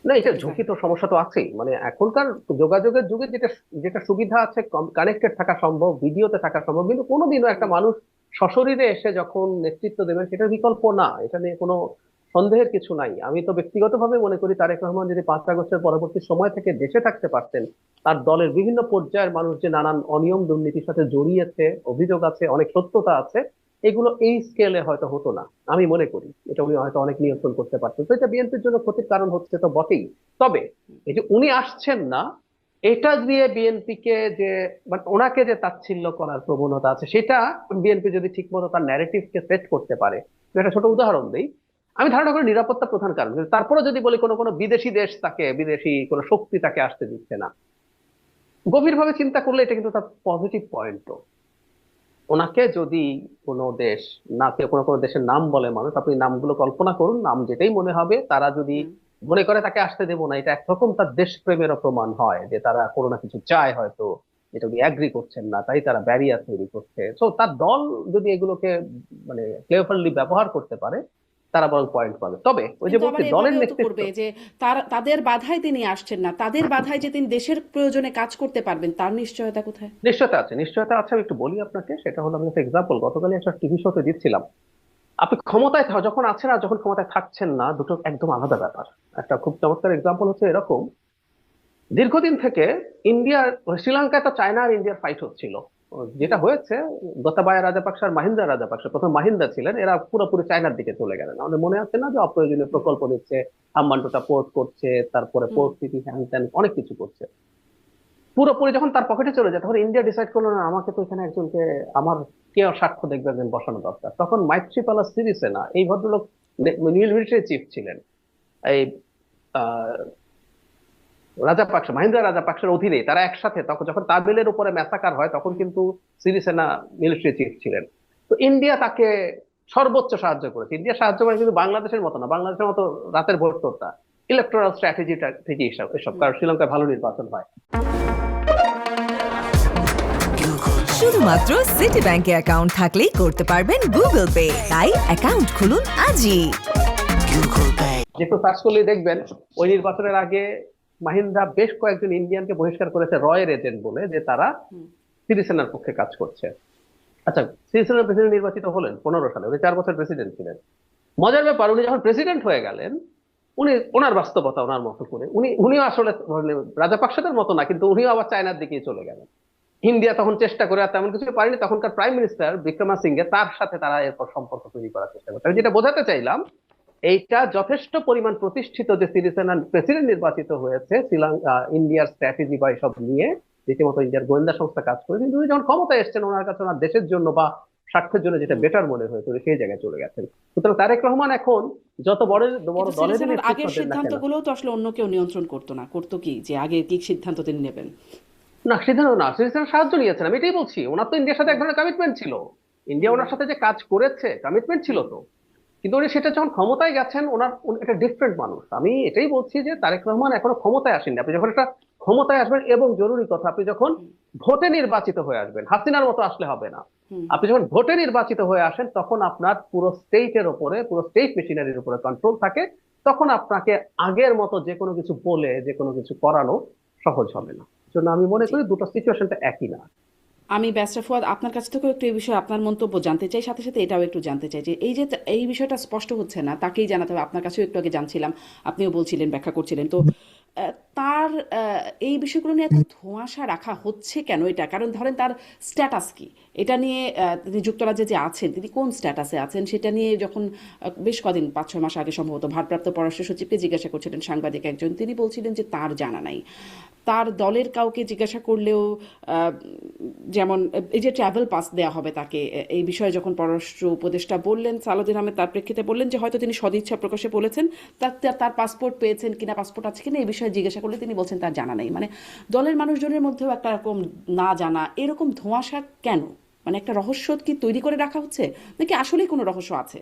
না, এটা কি ঝুঁকি জানি। তো সমস্যা তো আছেই। মানে এখনকার যোগাযোগের যুগে যেটা যেটা সুবিধা আছে, কানেক্টেড থাকা সম্ভব, ভিডিওতে থাকা সম্ভব, কিন্তু কোনোদিনও একটা হুম। মানুষ সশরীরে এসে যখন নেতৃত্ব দেবেন সেটার বিকল্প না, এটা নিয়ে কোনো সন্দেহের কিছু নাই। আমি তো ব্যক্তিগতভাবে মনে করি তারেক রহমান যদি 5 আগস্টের পরবর্তী সময় থেকে দেশে থাকতে পারতেন, তার দলের বিভিন্ন পর্যায়ের মানুষ যে নানান অনিয়ম দুর্নীতির সাথে জড়িয়েছে, অভিযোগ আছে, অনেক সত্যতা আছে, এগুলো এই স্কেলে হয়তো হতো না। আমি মনে করি এটা উনি হয়তো অনেক নিয়ন্ত্রণ করতে পারতেন। তো এটা বিএনপির জন্য ক্ষতির কারণ হচ্ছে তো বটেই। তবে এই যে উনি আসছেন না, এটা দিয়ে বিএনপি কে যে মানে ওনাকে যে তাচ্ছিল্য করার প্রবণতা আছে, সেটা বিএনপি যদি ঠিক মতো তার ন্যারেটিভ কে সেট করতে পারে। তো একটা ছোট উদাহরণ দিই। আমি ধারণা করি নিরাপত্তা প্রধান কারণ, কিন্তু তারপরে যদি বলি কোনো কোনো বিদেশি দেশ তাকে, বিদেশি কোনো শক্তি তাকে আসতে দিচ্ছে না, গভীরভাবে চিন্তা করলে এটা কিন্তু তার পজিটিভ পয়েন্ট। ওনাকে যদি কোনো দেশ, না কেউ কোনো কোনো দেশের নাম বলে মানুষ, আপনি নামগুলো কল্পনা করুন, নাম যেটাই মনে হবে, তারা যদি হুম। মনে করে তাকে আসতে দেবো না, এটা একরকম তার দেশপ্রেমেরও প্রমাণ হয় যে তারা কোনো না কিছু চায় হয়তো, এটা উনি অ্যাগ্রি করছেন না, তাই তারা ব্যারিয়ার তৈরি করছে। তো তার দল যদি এগুলোকে মানে ক্লেভারলি ব্যবহার করতে পারে, তারা বরং পয়েন্ট পাবে। তবে ওই যে কিন্তু বলছি আবার দলের এভাবেও তো নেতৃত্ব। করবে যে তাদের বাধায় তিনি আসছেন না, তাদের বাধায় যে তিনি দেশের প্রয়োজনে কাজ করতে পারবেন তার নিশ্চয়তা কোথায়? নিশ্চয়তা আছে, নিশ্চয়তা আছে। আমি একটু বলি আপনাকে, সেটা হলো, আমি একটা এক্সাম্পল গতকালই একটা টিভি শোতে দিচ্ছিলাম। আপনি ক্ষমতায় যখন আছেন আর যখন ক্ষমতায় থাকছেন না, দুটো একদম আলাদা ব্যাপার। একটা খুব চমৎকার এক্সাম্পল হচ্ছে এরকম, দীর্ঘদিন থেকে ইন্ডিয়ার শ্রীলঙ্কায় তো চায়না আর ইন্ডিয়ার ফাইট হচ্ছিল। হুম। যেটা হয়েছে, গোতাবায়া রাজাপাকসা আর মাহিন্দা রাজাপাকসা, প্রথম মাহিন্দা ছিলেন, এরা পুরোপুরি চায়নার দিকে চলে গেলেন। আমাদের মনে আছে না যে অপ্রয়োজনীয় হুম। প্রকল্প দিচ্ছে, হাম্বানটোটা পোর্ট করছে, তারপরে হুম। পোর্ট সিটি হ্যান ত্যান অনেক কিছু করছে। পুরোপুরি যখন তার পকেটে চলে যায়, তখন ইন্ডিয়া ডিসাইড করলো না, আমাকে তো এখানে একজনকে, আমার কে সাক্ষ্য দেখবে একজন বসানো দরকার। তখন মাইত্রীপালা সিরিসেনা, এই ভদ্রলোক মিলিটারি চিফ ছিলেন, এই আহ, রাজাপাকসা, মাহিন্দা রাজাপাকসার অধীনে তারা একসাথে, তখন যখন তামিলের উপরে ম্যাসাকার হয় তখন হুম। কিন্তু সিরিসেনা মিলিটারি চিফ ছিলেন। তো ইন্ডিয়া তাকে সর্বোচ্চ সাহায্য করেছে। ইন্ডিয়া সাহায্য করে কিন্তু বাংলাদেশের মতো না, বাংলাদেশের মতো রাতের ভোট তোড়টা, ইলেকটোরাল স্ট্র্যাটেজিটা থেকে এসব এসব, হুম। কারণ শ্রীলঙ্কায় ভালো নির্বাচন হয়। শুধুমাত্র সিটি ব্যাংকে অ্যাকাউন্ট থাকলেই করতে পারবেন গুগল পে, তাই অ্যাকাউন্ট খুলুন আজই। যেহেতু সার্চ করলেই দেখবেন, ওই নির্বাচনের আগে মাহিন্দা বেশ কয়েকজন ইন্ডিয়ানকে বহিষ্কার করেছে রয়ের এজেন্ট বলে, যে তারা হুম। সিরিসেনার পক্ষে কাজ করছে। আচ্ছা, সিরিসেনার প্রেসিডেন্ট নির্বাচিত হলেন 15 সালে, উনি 4 বছর প্রেসিডেন্ট ছিলেন। মজার ব্যাপার, উনি যখন প্রেসিডেন্ট হয়ে গেলেন, উনি ওনার বাস্তবতা ওনার মতো করে, উনিও আসলে মানে রাজাপাকসাদের মতো না, কিন্তু উনিও আবার চায়নার দিকেই চলে গেলেন। ইন্ডিয়া তখন চেষ্টা করে আর তেমন কিছু পারেনি, তখনকার প্রাইম মিনিস্টার বিক্রমাসিঙ্ঘে তার সাথে তারা এরপর সম্পর্ক তৈরি করার চেষ্টা করছে। আমি যেটা বোঝাতে চাইলাম, এইটা যথেষ্ট পরিমাণ প্রতিষ্ঠিত যে সিরিসেনা প্রেসিডেন্ট নির্বাচিত হয়েছে শ্রীলঙ্কা, ইন্ডিয়ার স্ট্র্যাটেজি বা এসব নিয়ে রীতিমতো ইন্ডিয়ার গোয়েন্দা সংস্থা কাজ করে, কিন্তু উনি যখন ক্ষমতায় এসেছেন, ওনার কাছে ওনার দেশের জন্য বা স্বার্থের জন্য যেটা হুম। বেটার মনে হয়েছে, উনি সেই জায়গায় চলে গেছেন। সুতরাং তারেক রহমান এখন যত হুম। বড় বড় কিন্তু দলেরই সিরিজেনার নেতৃত্ব আগের দেন না কেন, সিদ্ধান্তগুলোও তো আসলে অন্য কেউ নিয়ন্ত্রণ করতো না, করতো কি যে আগে কি সিদ্ধান্ত তিনি নেবেন? না সিদ্ধান্ত না, সিরিসেনা সাহায্য নিয়েছেন, আমি এটাই বলছি। ওনার তো ইন্ডিয়ার সাথে এক হুম। ধরনের কমিটমেন্ট ছিল, ইন্ডিয়া হুম। ওনার সাথে যে কাজ করেছে, কমিটমেন্ট ছিল হুম। তো। কিন্তু উনি সেটা যখন ক্ষমতায় গেছেন, উনি একটা ডিফারেন্ট মানুষ। আমি এটাই বলছি যে তারেক রহমান এখনো ক্ষমতায় আসেননি। আপনি যখন একটা ক্ষমতায় আসবেন, এবং জরুরি কথা, আপনি যখন হুম। ভোটে নির্বাচিত হয়ে আসবেন, হাসিনার মতো আসলে হবে না। হুম। আপনি যখন ভোটে নির্বাচিত হয়ে আসেন, তখন আপনার পুরো স্টেটের উপরে, পুরো স্টেট মেশিনারির উপরে কন্ট্রোল থাকে। তখন আপনাকে আগের মতো যে কোনো কিছু বলে যে কোনো কিছু করানো সহজ হবে না। জন্য আমি মনে জি। করি দুটো সিচুয়েশনটা একই না। আমি ব্যাসরা ফুয়াদ আপনার কাছ থেকেও একটু এই বিষয়ে আপনার মন্তব্য জানতে চাই, সাথে সাথে এটাও একটু জানতে চাই যে এই যে এই বিষয়টা স্পষ্ট হচ্ছে না, তাকেই জানাতে হবে। আপনার কাছেও একটু আগে জানছিলাম, আপনিও বলছিলেন, ব্যাখ্যা করছিলেন তো তার এই বিষয়গুলো নিয়ে এত ধোঁয়াশা রাখা হচ্ছে কেন? এটা কারণ ধরেন তার স্ট্যাটাস কি, এটা নিয়ে তিনি যুক্তরাজ্যে যে আছেন তিনি কোন স্ট্যাটাসে আছেন সেটা নিয়ে যখন বেশ কদিন 5-6 মাস আগে সম্ভবত ভারপ্রাপ্ত পররাষ্ট্র সচিবকে জিজ্ঞাসা করছিলেন সাংবাদিক একজন, তিনি বলছিলেন যে তার জানা নাই। তার দলের কাউকে জিজ্ঞাসা করলেও আহ, যেমন এই যে ট্রাভেল পাস দেওয়া হবে তাকে, এই বিষয়ে যখন পররাষ্ট্র উপদেষ্টা বললেন সালাউদ্দিন আহমেদ, তার প্রেক্ষিতে বললেন যে হয়তো তিনি সদিচ্ছা প্রকাশে বলেছেন, তার তার পাসপোর্ট পেয়েছেন কিনা, পাসপোর্ট আছে কিনা, এই বিষয়ে জিজ্ঞাসা করলে তিনি বলছেন তার জানা নেই। মানে দলের মানুষজনের মধ্যেও একটা রকম না জানা, এরকম ধোঁয়াশা কেন? মানে একটা রহস্য কি তৈরি করে রাখা হচ্ছে, নাকি আসলেই কোনো রহস্য আছে?